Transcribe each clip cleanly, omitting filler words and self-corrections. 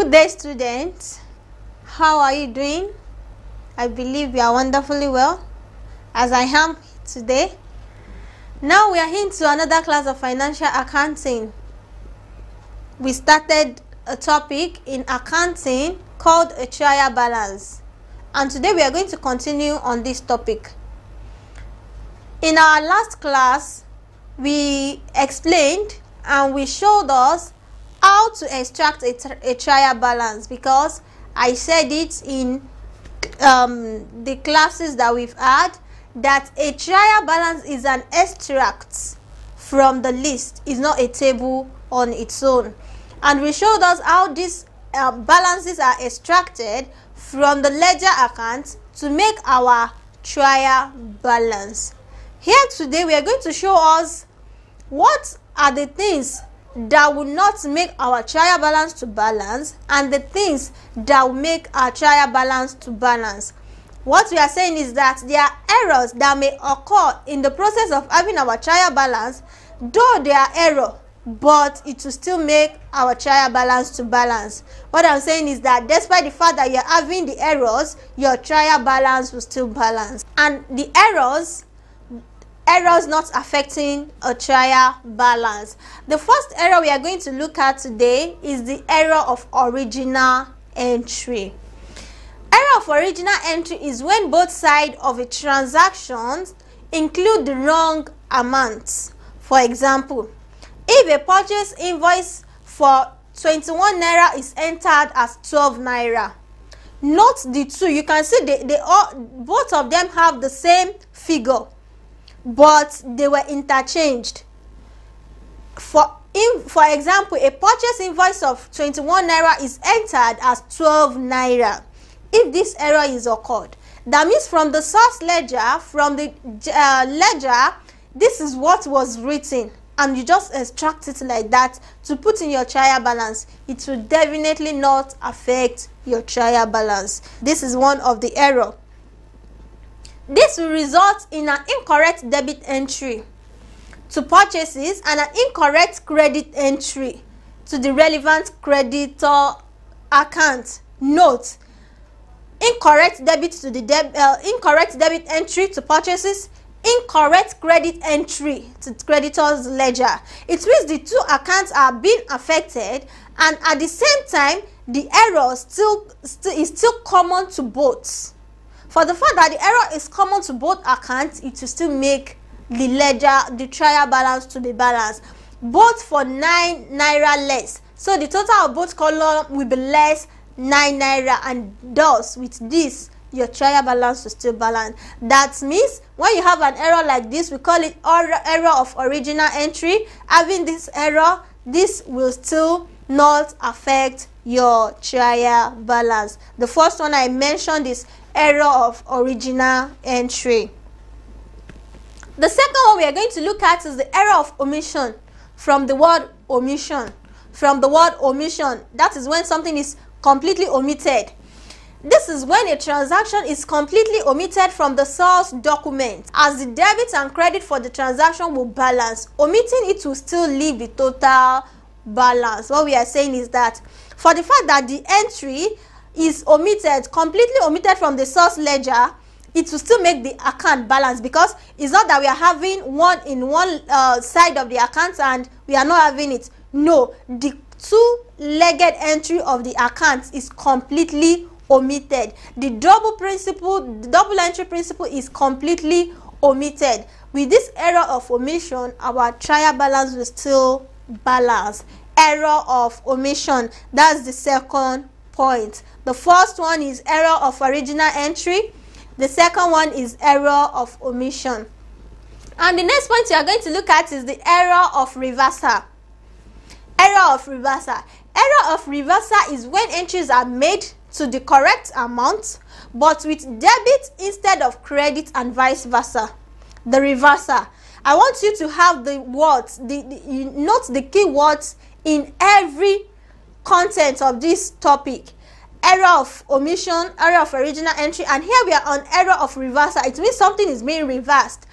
Good day, students. How are you doing? I believe you are wonderfully well, as I am today. Now we are into another class of financial accounting. We started a topic in accounting called a trial balance, and today we are going to continue on this topic. In our last class, we explained and we showed us how to extract a trial balance, because I said it in the classes that we've had that a trial balance is an extract from the list, is not a table on its own. And we showed us how these balances are extracted from the ledger account to make our trial balance. Here today we are going to show us what are the things that will not make our trial balance to balance and the things that will make our trial balance to balance. What we are saying is that there are errors that may occur in the process of having our trial balance, though they are error, but it will still make our trial balance to balance. What I'm saying is that despite the fact that you're having the errors, your trial balance will still balance. And the errors not affecting a trial balance. The first error we are going to look at today is the error of original entry. Error of original entry is when both sides of a transaction include the wrong amounts. For example, if a purchase invoice for 21 naira is entered as 12 naira, note the two. You can see both of them have the same figure, but they were interchanged. For example, a purchase invoice of 21 naira is entered as 12 naira. If this error is occurred, that means from the source ledger, from the ledger, this is what was written, and you just extract it like that to put in your trial balance. It will definitely not affect your trial balance. This is one of the error. This will result in an incorrect debit entry to purchases and an incorrect credit entry to the relevant creditor account. Note: incorrect debit to the incorrect debit entry to purchases, incorrect credit entry to creditor's ledger. It means the two accounts are being affected, and at the same time the error is still common to both. For the fact that the error is common to both accounts, it will still make the ledger, the trial balance to be balanced, both for 9 naira less. So the total of both columns will be less 9 naira, and thus with this your trial balance will still balance. That means when you have an error like this, we call it error of original entry. Having this error, this will still not affect your trial balance. The first one I mentioned is error of original entry. The second one we are going to look at is the error of omission. From the word omission, that is when something is completely omitted. This is when a transaction is completely omitted from the source document, as the debit and credit for the transaction will balance. Omitting it will still leave the total balance. What we are saying is that for the fact that the entry is omitted, completely omitted from the source ledger, it will still make the account balance, because it's not that we are having one in one side of the account and we are not having it. No, the two-legged entry of the account is completely omitted. The double entry principle is completely omitted. With this error of omission, our trial balance will still balance. Error of omission, that's the second point. The first one is error of original entry. The second one is error of omission. And the next point we are going to look at is the error of reversal. Error of reversal. Error of reversal is when entries are made to the correct amount, but with debit instead of credit, and vice versa. The reversal. I want you to have the words, note the key words in every content of this topic. Error of omission, error of original entry, and here we are on error of reversal. It means something is being reversed.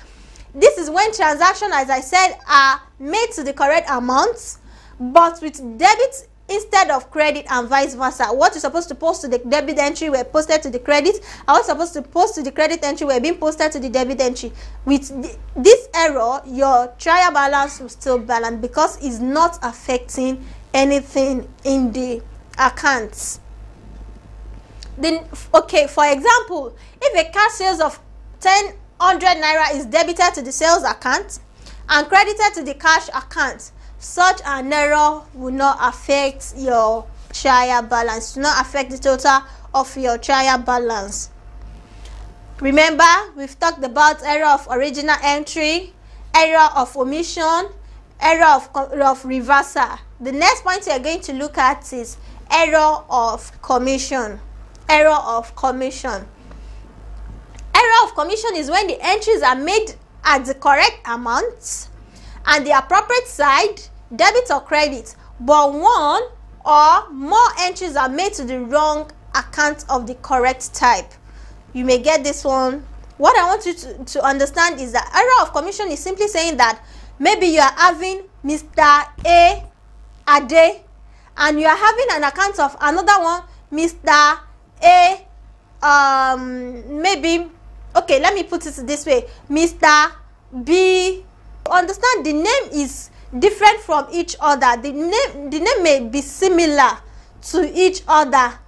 This is when transactions, as I said, are made to the correct amounts, but with debit instead of credit and vice versa. What you're supposed to post to the debit entry were posted to the credit, and what's supposed to post to the credit entry were being posted to the debit entry. With this error, your trial balance will still balance because it's not affecting anything in the accounts. Then, okay, for example, if a cash sales of 100 naira is debited to the sales account and credited to the cash account, such an error will not affect your trial balance, will not affect the total of your trial balance. Remember, we've talked about error of original entry, error of omission, error of reversal. The next point we are going to look at is error of commission. Error of commission. Error of commission is when the entries are made at the correct amount and the appropriate side, debit or credit, but one or more entries are made to the wrong account of the correct type. You may get this one. What I want you to understand is that error of commission is simply saying that maybe you are having Mr. A Ade and you are having an account of another one, Mr. A, maybe, okay, let me put it this way, Mr. B. Understand, the name is different from each other. The name may be similar to each other.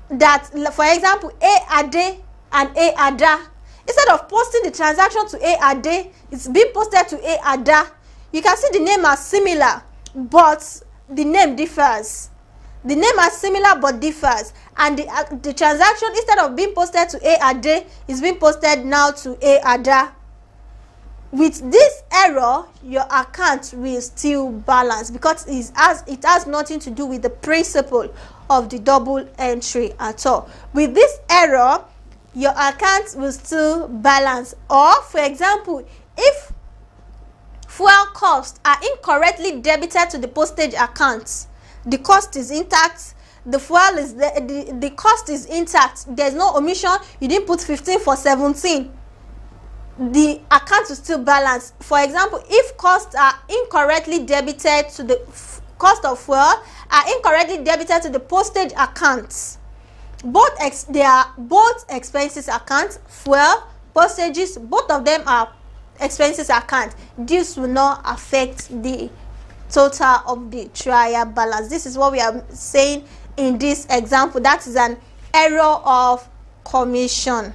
That, for example, A Ade and A Ada, instead of posting the transaction to A Ade, it's being posted to A Ada. You can see the name are similar, but the name differs. The name are similar but differs, and the transaction, instead of being posted to A Ade, is being posted now to A Ada. With this error, your account will still balance because it has nothing to do with the principle of the double entry at all. With this error, your account will still balance. Or, for example, if fuel costs are incorrectly debited to the postage account, the cost is intact, the fuel is the cost is intact, there's no omission, you didn't put 15 for 17, the account will still balance. For example, if costs are incorrectly debited to the cost of fuel are incorrectly debited to the postage accounts, they are both expenses account, fuel, postages, both of them are expenses account. This will not affect the total of the trial balance. This is what we are saying in this example. That is an error of commission.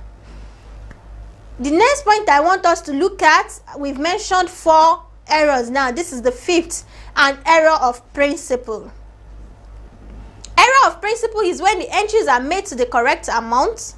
The next point I want us to look at, we've mentioned 4 errors now. This is the 5th, an error of principle. Error of principle is when the entries are made to the correct amount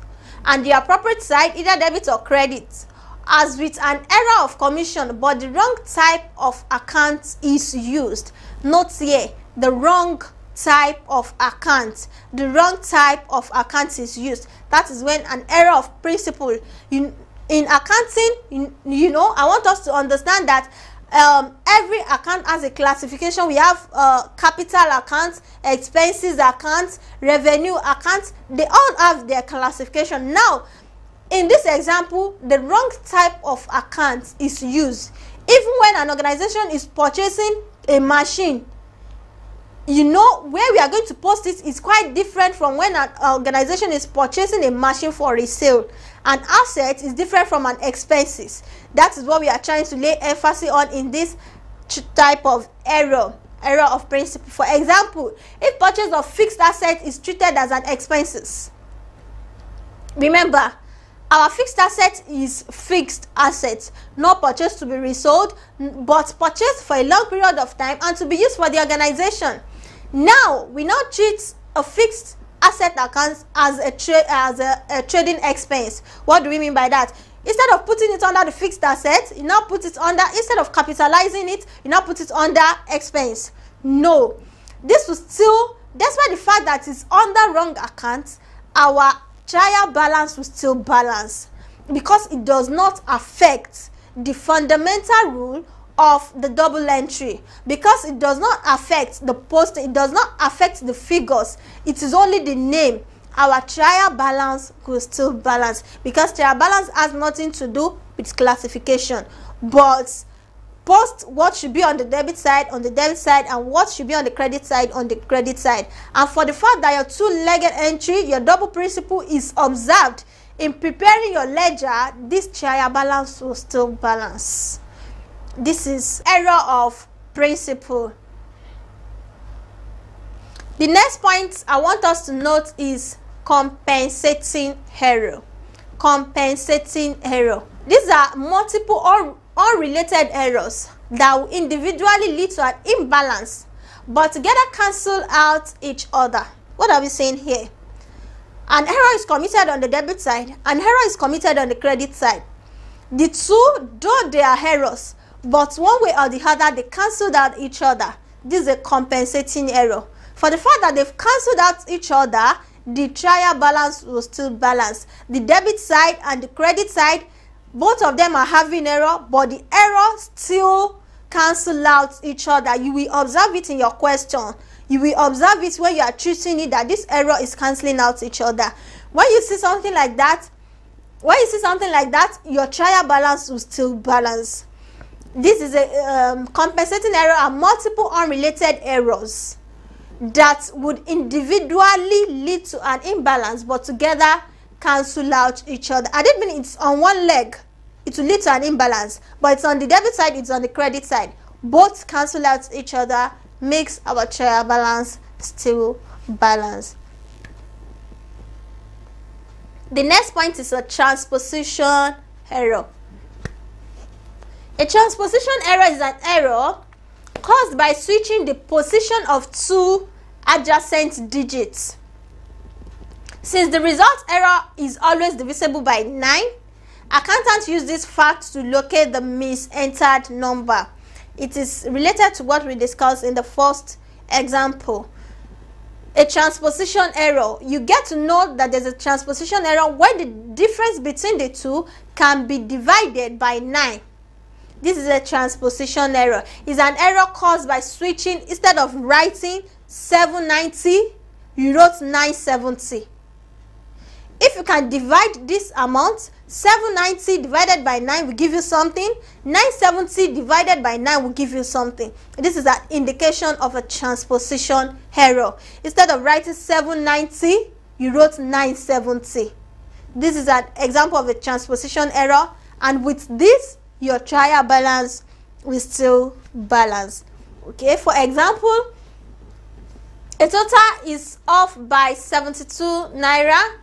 and the appropriate side, either debit or credit, as with an error of commission, but the wrong type of account is used. Note here, the wrong type of account. The wrong type of account is used. That is when an error of principle. In accounting, you know, I want us to understand that every account has a classification. We have capital accounts, expenses accounts, revenue accounts. They all have their classification. Now, in this example, the wrong type of account is used. Even when an organization is purchasing a machine, you know, where we are going to post it is quite different from when an organization is purchasing a machine for resale. An asset is different from an expenses. That is what we are trying to lay emphasis on in this type of error of principle. For example, if purchase of fixed asset is treated as an expenses, remember, our fixed asset is fixed assets, not purchased to be resold, but purchased for a long period of time and to be used for the organization. Now, we now treat a fixed asset account as a trading expense. What do we mean by that? Instead of putting it under the fixed asset, you now put it under, instead of capitalizing it, you now put it under expense. No, this will still, despite the fact that it's under wrong account, our trial balance will still balance because it does not affect the fundamental rule of the double entry, because it does not affect the post, it does not affect the figures, it is only the name. Our trial balance will still balance because trial balance has nothing to do with classification, but post what should be on the debit side and what should be on the credit side on the credit side. And for the fact that your two-legged entry, your double principle, is observed in preparing your ledger, this trial balance will still balance. This is error of principle. The next point I want us to note is compensating error. Compensating error. These are multiple or unrelated errors that will individually lead to an imbalance but together cancel out each other. What are we saying here? An error is committed on the debit side, an error is committed on the credit side. The two, though they are errors, but one way or the other they cancelled out each other. This is a compensating error. For the fact that they've cancelled out each other, the trial balance will still balance. The debit side and the credit side, both of them are having error, but the error still cancel out each other. You will observe it in your question. You will observe it when you are treating it, that this error is cancelling out each other. When you see something like that, your trial balance will still balance. This is a compensating error and multiple unrelated errors that would individually lead to an imbalance but together cancel out each other. I didn't mean it's on one leg, it will lead to an imbalance, but it's on the debit side, it's on the credit side. Both cancel out each other, makes our trial balance still balance. The next point is a transposition error. A transposition error is an error caused by switching the position of two adjacent digits. Since the result error is always divisible by 9, accountants use this fact to locate the misentered number. It is related to what we discussed in the first example. A transposition error. You get to know that there's a transposition error when the difference between the two can be divided by 9. This is a transposition error. It's an error caused by switching. Instead of writing 790, you wrote 970. If you can divide this amount, 790 divided by 9 will give you something. 970 divided by 9 will give you something. This is an indication of a transposition error. Instead of writing 790, you wrote 970. This is an example of a transposition error, and with this, your trial balance will still balance. Okay, for example, a total is off by 72 naira.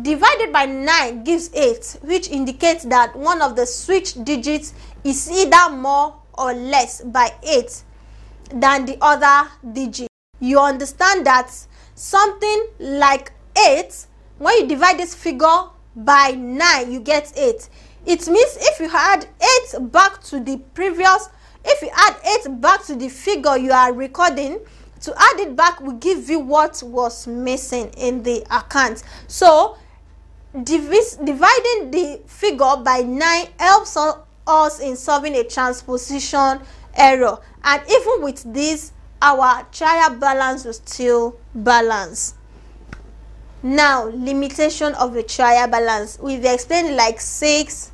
Divided by 9 gives 8, which indicates that one of the switched digits is either more or less by 8 than the other digit. You understand that something like 8, when you divide this figure by 9, you get 8. It means if you add 8 back to the previous, if you add 8 back to the figure you are recording, to add it back will give you what was missing in the account. So dividing the figure by 9 helps us in solving a transposition error, and even with this, our trial balance will still balance. Now, limitation of a trial balance. We've explained like six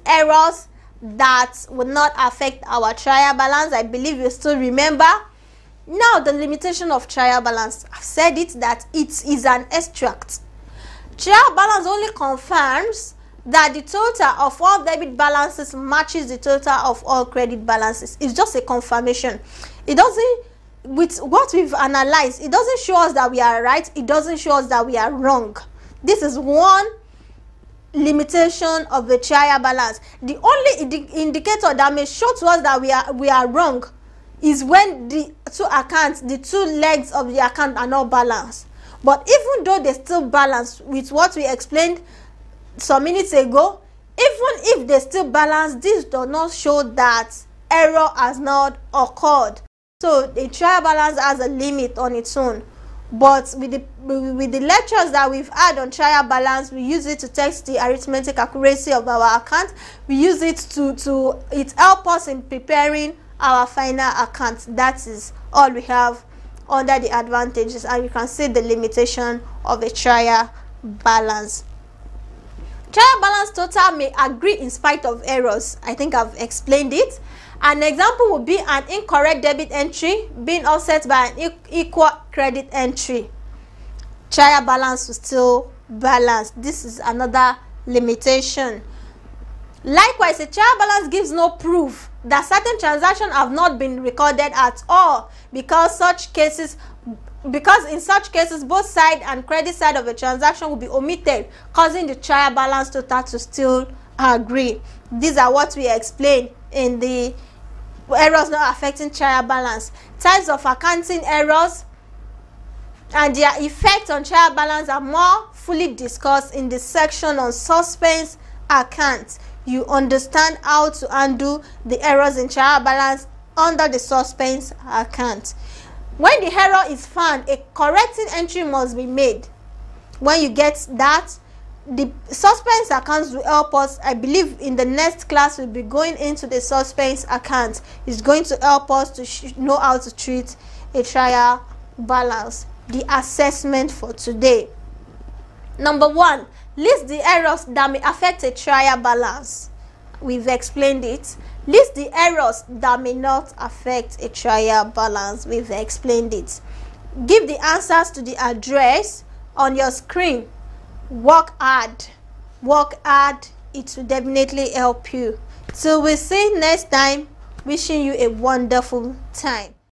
errors that will not affect our trial balance. I believe you still remember. Now, the limitation of trial balance. I've said it that it is an extract. Trial balance only confirms that the total of all debit balances matches the total of all credit balances. It's just a confirmation. It doesn't, with what we've analyzed, it doesn't show us that we are right. It doesn't show us that we are wrong. This is one limitation of the trial balance. The only indicator that may show to us that we are wrong is when the two accounts, the two legs of the account are not balanced. But even though they still balance with what we explained some minutes ago, even if they still balance, this does not show that error has not occurred. So the trial balance has a limit on its own. But with the lectures that we've had on trial balance, we use it to test the arithmetic accuracy of our account. We use it to help us in preparing our final account. That is all we have under the advantages, and you can see the limitation of a trial balance. Trial balance total may agree in spite of errors. I think I've explained it. An example would be an incorrect debit entry being offset by an equal credit entry. Trial balance will still balance. This is another limitation. Likewise, a trial balance gives no proof that certain transactions have not been recorded at all, because in such cases both side and credit side of a transaction will be omitted, causing the trial balance total to still agree. These are what we explained in the errors not affecting trial balance. Types of accounting errors and their effect on trial balance are more fully discussed in the section on suspense accounts. You understand how to undo the errors in trial balance under the suspense account. When the error is found, a correcting entry must be made. When you get that, the suspense accounts will help us. I believe in the next class we'll be going into the suspense account. It's going to help us to know how to treat a trial balance. The assessment for today. Number 1, list the errors that may affect a trial balance. We've explained it. List the errors that may not affect a trial balance. We've explained it. Give the answers to the address on your screen. Work hard. Work hard. It will definitely help you. So we'll see you next time. Wishing you a wonderful time.